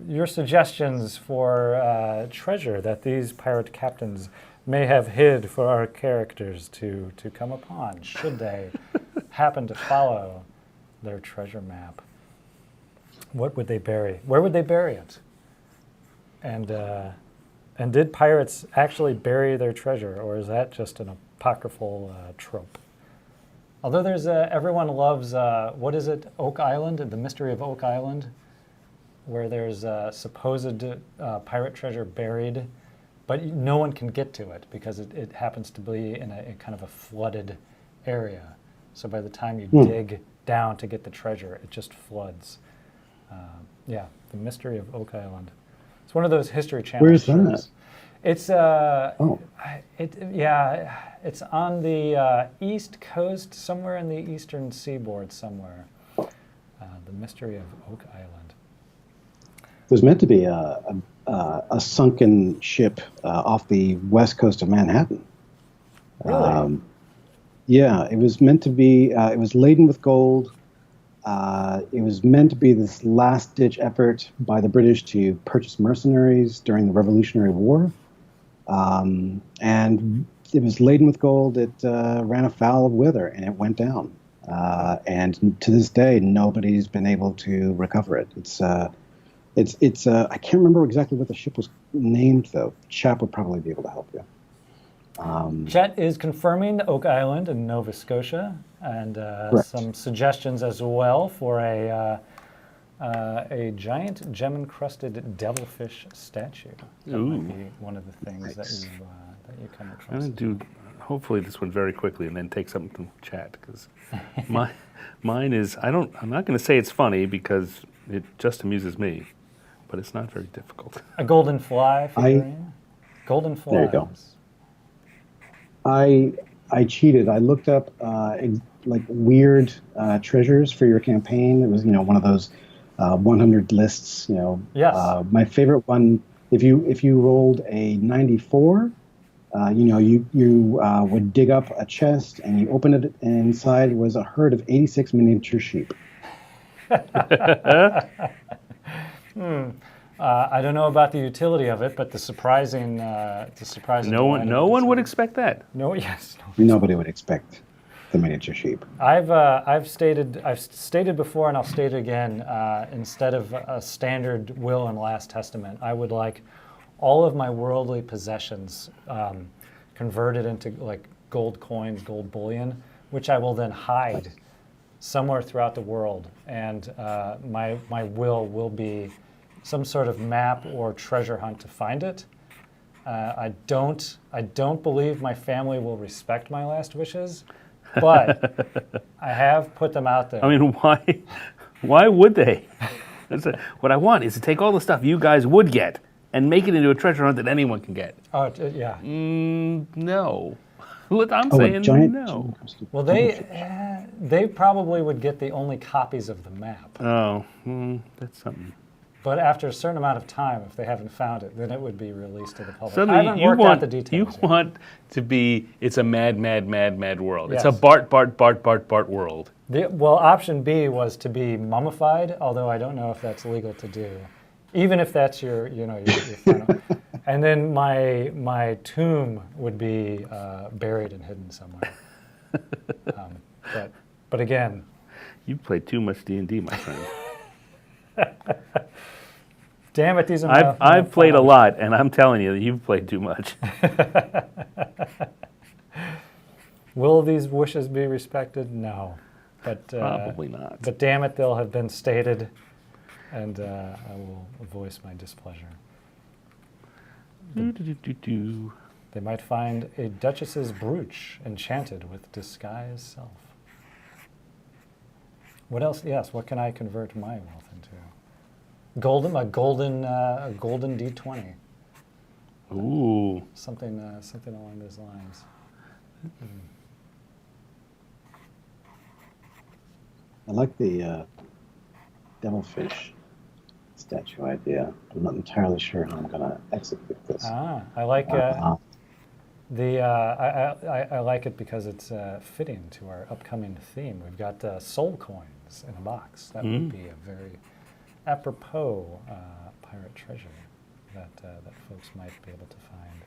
your suggestions for treasure that these pirate captains may have hid for our characters to come upon, should they happen to follow their treasure map? What would they bury? Where would they bury it? And did pirates actually bury their treasure, or is that just an apocryphal trope? Although there's everyone loves what is it? Oak Island, the mystery of Oak Island. where there's a supposed pirate treasure buried, but no one can get to it because it happens to be in a kind of a flooded area. So by the time you dig down to get the treasure, it just floods. Yeah, the mystery of Oak Island. It's one of those History Channel Where's shows. that? It's it's on the East Coast, somewhere in the Eastern Seaboard, somewhere. The mystery of Oak Island. There's meant to be a sunken ship off the west coast of Manhattan. Really? Yeah, it was meant to be. It was laden with gold. It was meant to be this last-ditch effort by the British to purchase mercenaries during the Revolutionary War. And it was laden with gold. It ran afoul of weather, and it went down. And to this day, nobody's been able to recover it. I can't remember exactly what the ship was named, though. Chap would probably be able to help you. Chet is confirming Oak Island in Nova Scotia, and some suggestions as well for a giant gem-encrusted devilfish statue. That might be one of the things that you come across. I'm going to do, hopefully, this one very quickly and then take something from chat, because mine is, I'm not going to say it's funny because it just amuses me, but it's not very difficult. A golden fly figurine? Golden flies. There you go. I cheated. I looked up like weird treasures for your campaign. It was one of those 100 lists. Yes. My favorite one. If you rolled a 94, you would dig up a chest and you open it, and inside was a herd of 86 miniature sheep. I don't know about the utility of it, but the surprising. No one would expect that. No, yes. Nobody would expect the miniature sheep. I've stated before, and I'll state it again. Instead of a standard will and last testament, I would like all of my worldly possessions converted into like gold coins, gold bullion, which I will then hide somewhere throughout the world, and my will be some sort of map or treasure hunt to find it. I don't believe my family will respect my last wishes, but I have put them out there. I mean, why would they? What I want is to take all the stuff you guys would get and make it into a treasure hunt that anyone can get. Oh, yeah. No. I'm a saying giant no. Well, they probably would get the only copies of the map. Oh, that's something. But after a certain amount of time, if they haven't found it, then it would be released to the public. Suddenly I haven't worked out the details You yet. want to be, it's a mad world. Yes. It's a Bart world. Well, option B was to be mummified, although I don't know if that's legal to do. Even if that's your final. And then my tomb would be buried and hidden somewhere. But again, You've played too much D&D, my friend. damn it, these are I've played a lot, and I'm telling you, you've played too much. Will these wishes be respected? No. But Probably not. But damn it, they'll have been stated, and I will voice my displeasure. They might find a duchess's brooch enchanted with disguise self. What else? Yes, what can I convert my wealth into? A golden D20. Ooh. Something along those lines. I like the devilfish statue idea. I'm not entirely sure how I'm going to execute this. I like I like it because it's fitting to our upcoming theme. We've got soul coins in a box. That would be a very apropos pirate treasure that folks might be able to find.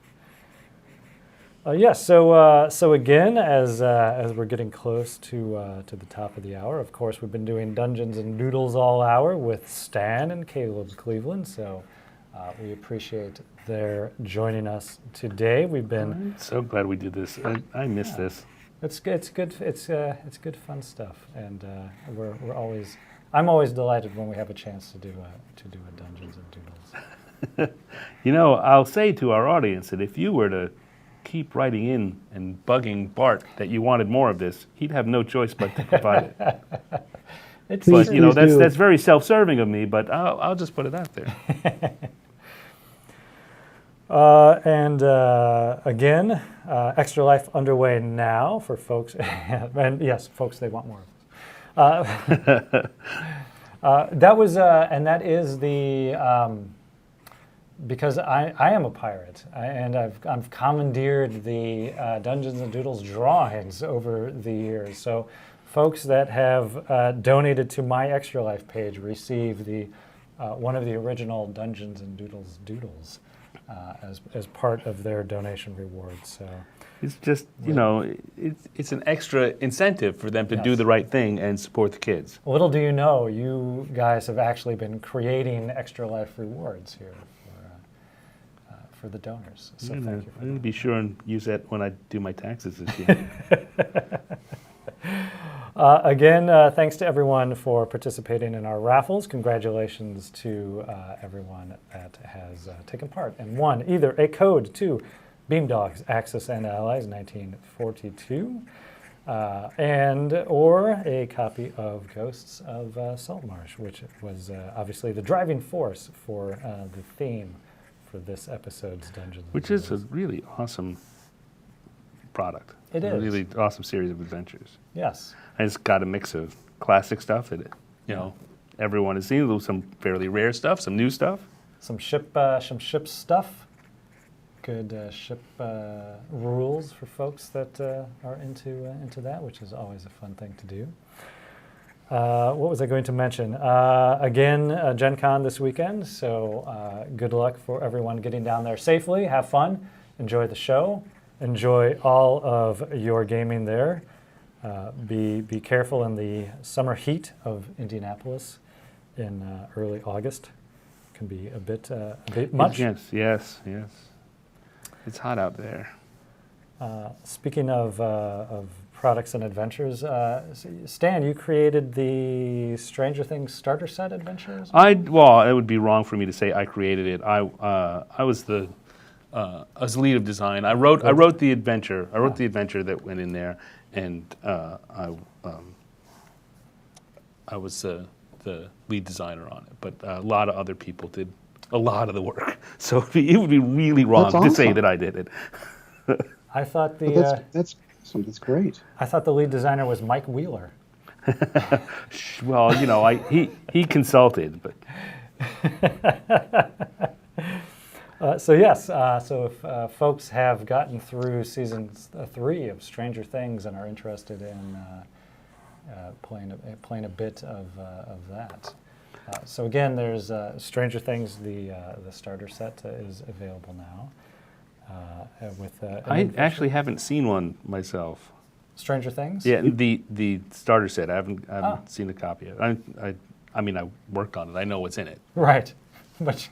Yes. So again, as we're getting close to the top of the hour, of course, we've been doing Dungeons and Doodles all hour with Stan and Caleb Cleveland. So we appreciate their joining us today. We've been I'm so glad we did this. I miss this. It's good. It's good fun stuff, and we're always I'm always delighted when we have a chance to do a Dungeons and Doodles. You know, I'll say to our audience that if you were to keep writing in and bugging Bart that you wanted more of this, he'd have no choice but to provide it. It's But true. you know, Please do. that's very self-serving of me. But I'll just put it out there. Again, Extra Life underway now for folks. And yes, folks, they want more of this. That was, and that is the, because I am a pirate, and I've commandeered the Dungeons and Doodles drawings over the years. So folks that have donated to my Extra Life page receive the one of the original Dungeons and Doodles as part of their donation rewards. So It's just, you know, it's an extra incentive for them to do the right thing and support the kids. little do you know, you guys have actually been creating Extra Life rewards here for the donors. So thank you I'm for going to that. be sure and use that when I do my taxes this year. Again, thanks to everyone for participating in our raffles. Congratulations to everyone that has taken part and won either a code to Beamdogs, Axis and Allies 1942, and or a copy of Ghosts of Saltmarsh, which was obviously the driving force for the theme for this episode's Dungeons. Which is a really awesome product. It A is. really awesome series of adventures. Yes. And it's got a mix of classic stuff that, you know, everyone has seen. Some fairly rare stuff, some new stuff. Some ship stuff. Good ship rules for folks that are into that, which is always a fun thing to do. What was I going to mention? Again, Gen Con this weekend, so good luck for everyone getting down there safely. Have fun. Enjoy the show. Enjoy all of your gaming there. Be careful in the summer heat of Indianapolis in early August. Can be a bit much. Yes. It's hot out there. Speaking of products and adventures, Stan, you created the Stranger Things starter set adventures? Well, it would be wrong for me to say I created it. I was the lead of design. I wrote the adventure. I wrote the adventure that went in there, and I was the lead designer on it. But a lot of other people did a lot of the work. So it would be really wrong That's to say awesome. that I did it. I thought That's awesome. That's great. I thought the lead designer was Mike Wheeler. Well, you know, he consulted, but So if folks have gotten through season 3 of Stranger Things and are interested in playing a bit of that. So again, there's Stranger Things. The starter set is available now. I actually haven't seen one myself. Stranger Things. Yeah, the starter set. I haven't seen a copy of it. I mean, I worked on it. I know what's in it. Right, but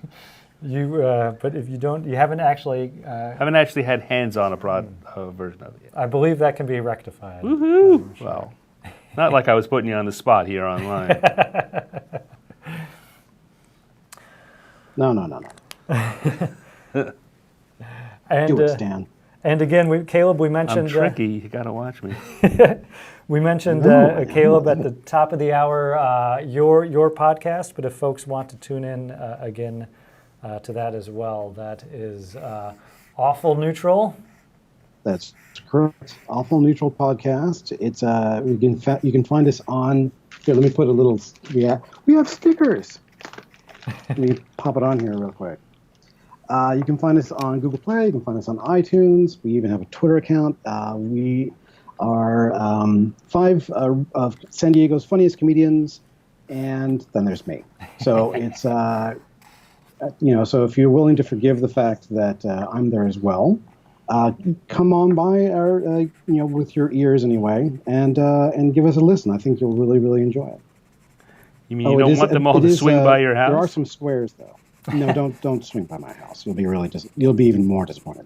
but if you don't, you haven't actually. I haven't actually had hands-on a version of it yet. I believe that can be rectified. Woohoo! Well, not like I was putting you on the spot here online. No. And, Do it, Stan. And again, Caleb, we mentioned. I'm tricky. You gotta watch me. We mentioned No, Caleb at the top of the hour, your podcast. But if folks want to tune in again to that as well, that is Awful Neutral. That's correct. Awful Neutral Podcast. It's you can find us on. Here, let me put a little. We have stickers. Let me pop it on here real quick. You can find us on Google Play. You can find us on iTunes. We even have a Twitter account. We are 5 of San Diego's funniest comedians, and then there's me. So it's so if you're willing to forgive the fact that I'm there as well, come on by our with your ears anyway, and give us a listen. I think you'll really, really enjoy it. You mean you don't want them all to swing by your house? There are some squares though. No, don't swing by my house. You'll be even more disappointed.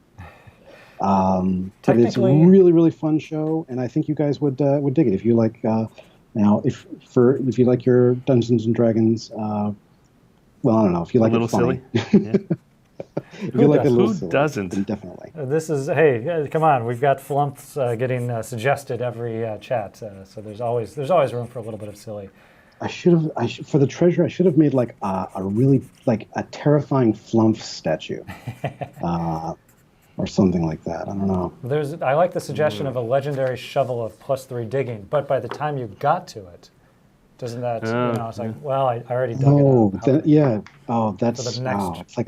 But it's a really, really fun show, and I think you guys would dig it if you like Now, if you like your Dungeons and Dragons, well, I don't know if you A like little it funny. silly. Yeah. If you like it a little Who silly, doesn't? then definitely. This is, hey, come on, we've got flumps getting suggested every chat, so there's always room for a little bit of silly. For the treasure, I should have made like a really like a terrifying flump statue, or something like that. I don't know. I like the suggestion of a legendary shovel of +3 digging, but by the time you got to it, doesn't that, it's like, well, I already dug Oh, it up. yeah. Oh, that's So the next- it's like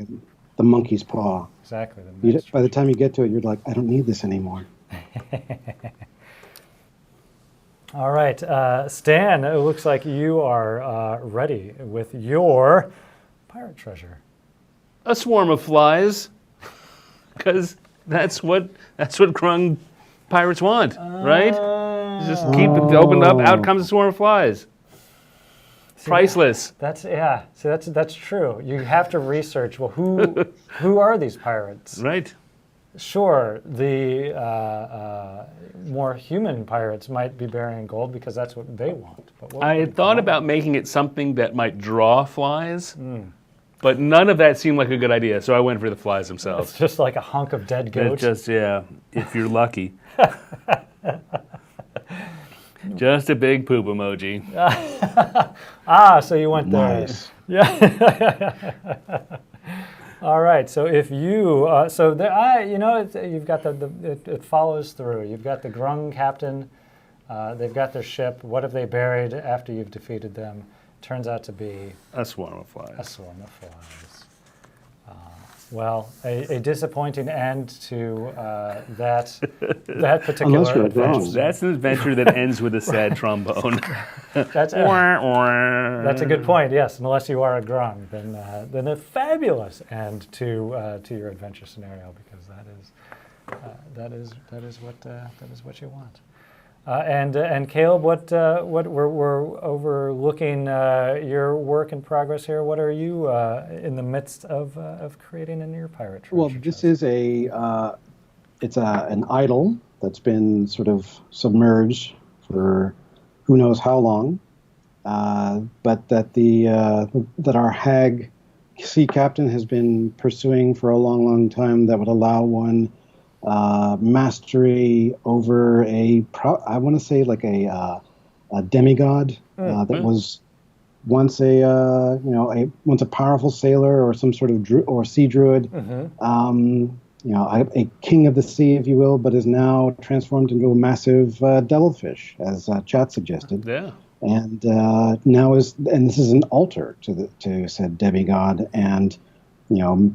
the monkey's paw. Exactly. The next By the time you get to it, you're like, I don't need this anymore. All right, Stan, it looks like you are ready with your pirate treasure. A swarm of flies, because that's what Grung pirates want, right? Just keep it opened up. Out comes a swarm of flies. Priceless. See, that's true. You have to research. Well, who are these pirates? Right. Sure, the more human pirates might be burying gold because that's what they want. But I had thought about making it something that might draw flies, but none of that seemed like a good idea. So I went for the flies themselves. It's just like a hunk of dead goat. It's just if you're lucky. Just a big poop emoji. So you went there. Nice. Yeah. All right. So if you, you've got it follows through. You've got the Grung captain. They've got their ship. What have they buried after you've defeated them? Turns out to be A swarm of flies. a swarm of flies. Well, a disappointing end to that particular Unless you're a adventure. Grung. That's an adventure that ends with a sad trombone. That's a good point. Yes, unless you are a Grung, then a fabulous end to your adventure scenario, because that is what you want. And Caleb, what we're overlooking your work in progress here. What are you in the midst of creating in your pirate treasure Well, chest? this is an idol that's been sort of submerged for who knows how long, but that our hag sea captain has been pursuing for a long, long time. That would allow one mastery over I want to say like a demigod that was once once a powerful sailor or some sort of sea druid, a king of the sea, if you will, but is now transformed into a massive devilfish, as chat suggested. Yeah. And this is an altar to said demigod, and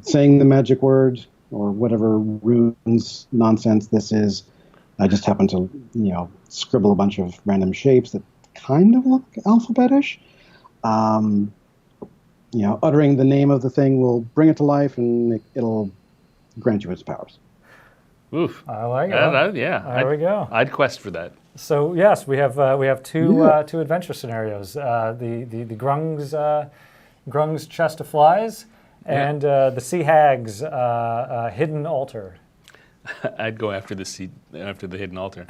saying the magic word or whatever runes nonsense this is. I just happen to scribble a bunch of random shapes that kind of look alphabetish. Uttering the name of the thing will bring it to life, and it'll grant you its powers. Oof. I like it. Yeah. There we go. I'd quest for that. So yes, we have two adventure scenarios: the Grung's chest of flies, and the Sea Hag's hidden altar. I'd go after the hidden altar.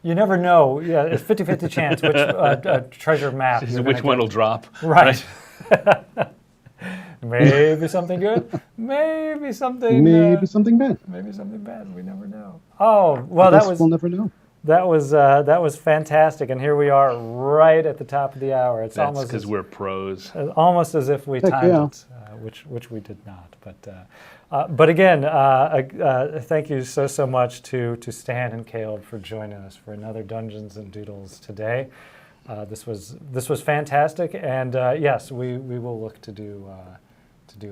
You never know. Yeah, it's 50-50 chance which treasure map. you're Which gonna one get. will drop? Right. Maybe something good. Maybe something. Maybe something bad. Maybe something bad. We never know. Oh well, We'll never know. that was fantastic, and here we are right at the top of the hour. It's That's almost because we're pros. almost as if we Heck timed yeah. it, which we did not. But again, thank you so much to Stan and Caleb for joining us for another Dungeons and Doodles today. This was fantastic, and yes, we will look to do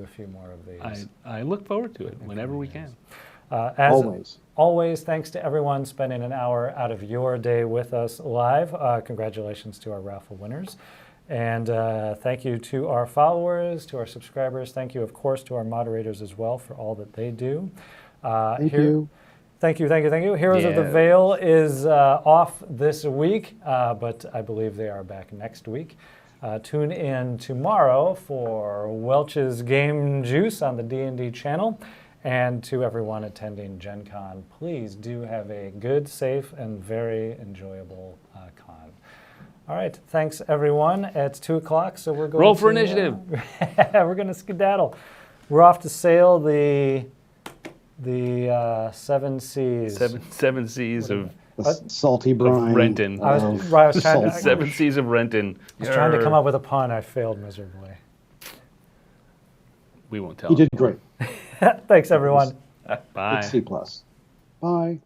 a few more of these. I look forward to it whenever we can. As always, thanks to everyone spending an hour out of your day with us live. Congratulations to our raffle winners. And thank you to our followers, to our subscribers. Thank you, of course, to our moderators as well for all that they do. Thank you. Thank you. Heroes of the Yes. Veil is off this week, but I believe they are back next week. Tune in tomorrow for Welch's Game Juice on the D&D channel. And to everyone attending Gen Con, please do have a good, safe, and very enjoyable con. All right, thanks everyone. It's 2 o'clock, so we're going Roll for to, initiative. we're going to skedaddle. We're off to sail the seven seas. Seven seas of The salty brine. Renton. I was trying to, Seven seas of Renton. I was trying to come up with a pun. I failed miserably. We won't tell. You did great. Thanks, everyone. Bye. It's C+. Bye.